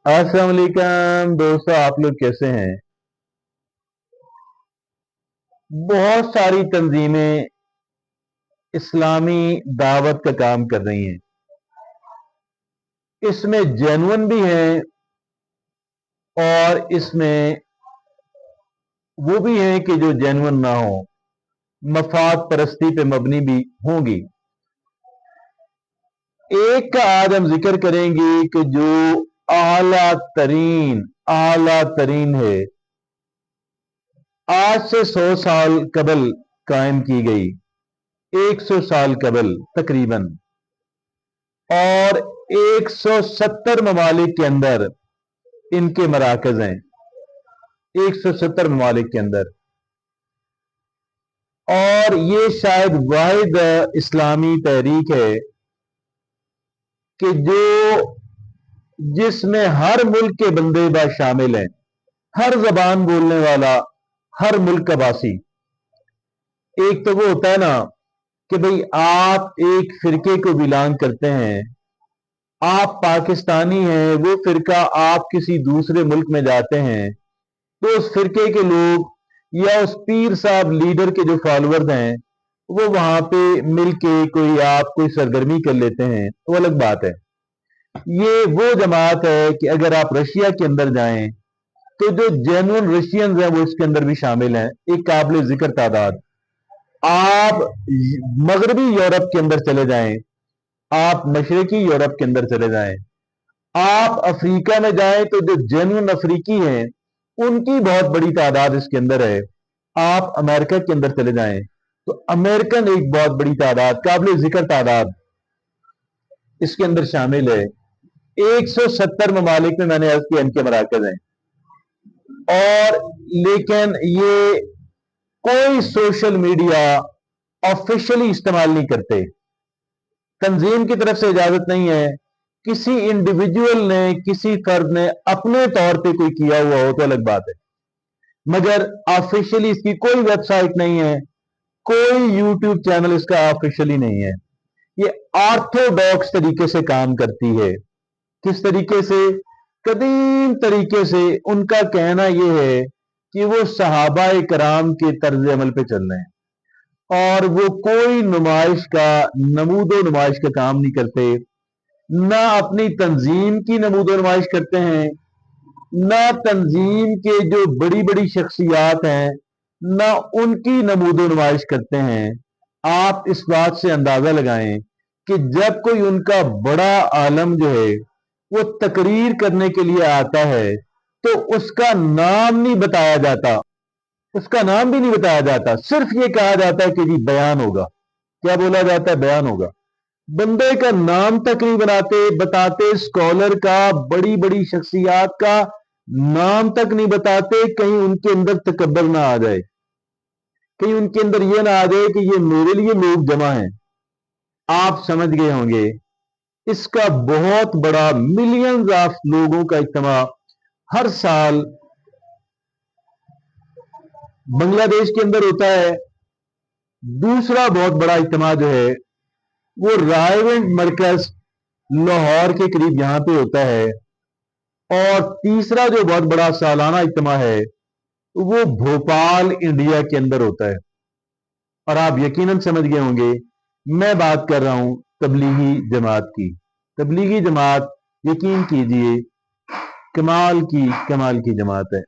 अस्सलाम वालेकुम दोस्तों, आप लोग कैसे हैं? बहुत सारी तंजीमें इस्लामी दावत का काम कर रही हैं। इसमें जेन्युइन भी हैं और इसमें वो भी हैं कि जो जेन्युइन ना हो, मफाद परस्ती पे मबनी भी होंगी। एक का आज हम जिक्र करेंगे कि जो आला तरीन है, आज से 100 साल कबल कायम की गई, 100 साल कबल तकरीबन, और 170 ममालिक के अंदर इनके मराकज हैं। 170 ममालिक के अंदर, और ये शायद वाहिद इस्लामी तहरीक है कि जिसमें हर मुल्क के बंदे बात शामिल हैं, हर जबान बोलने वाला, हर मुल्क का वासी। एक तो वो होता है ना कि भाई आप एक फिरके को बिलोंग करते हैं, आप पाकिस्तानी हैं, वो फिरका आप किसी दूसरे मुल्क में जाते हैं तो उस फिरके के लोग या उस पीर साहब लीडर के जो फॉलोअर्स हैं वो वहां पे मिलके कोई सरगर्मी कर लेते हैं, वो अलग बात है। ये वो जमात है कि अगर आप रशिया के अंदर जाएं तो जो जेन्युइन रशियंस हैं वो इसके अंदर भी शामिल हैं, एक काबिल जिक्र तादाद। आप मगरबी यूरोप के अंदर चले जाएं, आप मशरकी यूरोप के अंदर चले जाएं, आप अफ्रीका में जाएं तो जो जेन्युइन अफ्रीकी हैं उनकी बहुत बड़ी तादाद इसके अंदर है। आप अमेरिका के अंदर चले जाएं तो अमेरिकन एक बहुत बड़ी तादाद, काबिल जिक्र तादाद इसके अंदर शामिल है। 170 ममालिक में मैंने अर्ज किया इनके मराकज हैं, और लेकिन ये कोई सोशल मीडिया ऑफिशियली इस्तेमाल नहीं करते। तंजीम की तरफ से इजाजत नहीं है। किसी इंडिविजुअल ने, किसी फर्द ने अपने तौर पे कोई किया हुआ हो तो अलग बात है, मगर ऑफिशियली इसकी कोई वेबसाइट नहीं है, कोई यूट्यूब चैनल इसका ऑफिशियली नहीं है। ये ऑर्थोडॉक्स तरीके से काम करती है। किस तरीके से? कदीम तरीके से। उनका कहना यह है कि वो सहाबा कराम के तर्ज अमल पे चल रहे हैं और वो कोई नुमाइश का, नमूदो नुमाइश का काम नहीं करते, ना अपनी तंजीम की नमूदो नुमाइश करते हैं, ना तंजीम के जो बड़ी बड़ी शख्सियात हैं ना उनकी नमूदो नुमाइश करते हैं। आप इस बात से अंदाजा लगाएं कि जब कोई उनका बड़ा आलम जो है वो तकरीर करने के लिए आता है तो उसका नाम नहीं बताया जाता, उसका नाम भी नहीं बताया जाता, सिर्फ ये कहा जाता है कि जी बयान होगा। क्या बोला जाता है? बयान होगा। बंदे का नाम तक नहीं बनाते, बताते, स्कॉलर का, बड़ी बड़ी शख्सियात का नाम तक नहीं बताते, कहीं उनके अंदर तकब्बर ना आ जाए, कहीं उनके अंदर यह ना आ जाए कि ये मेरे लिए लोग जमा हैं। आप समझ गए होंगे इसका बहुत बड़ा मिलियंस ऑफ लोगों का इज्तिमा हर साल बांग्लादेश के अंदर होता है। दूसरा बहुत बड़ा इज्तिमा जो है वो रायवेंट मरकज लाहौर के करीब यहां पे होता है, और तीसरा जो बहुत बड़ा सालाना इज्तिमा है वो भोपाल इंडिया के अंदर होता है। और आप यकीनन समझ गए होंगे मैं बात कर रहा हूं तबलीगी जमात की। तबलीगी जमात, यकीन कीजिए, कमाल की जमात है।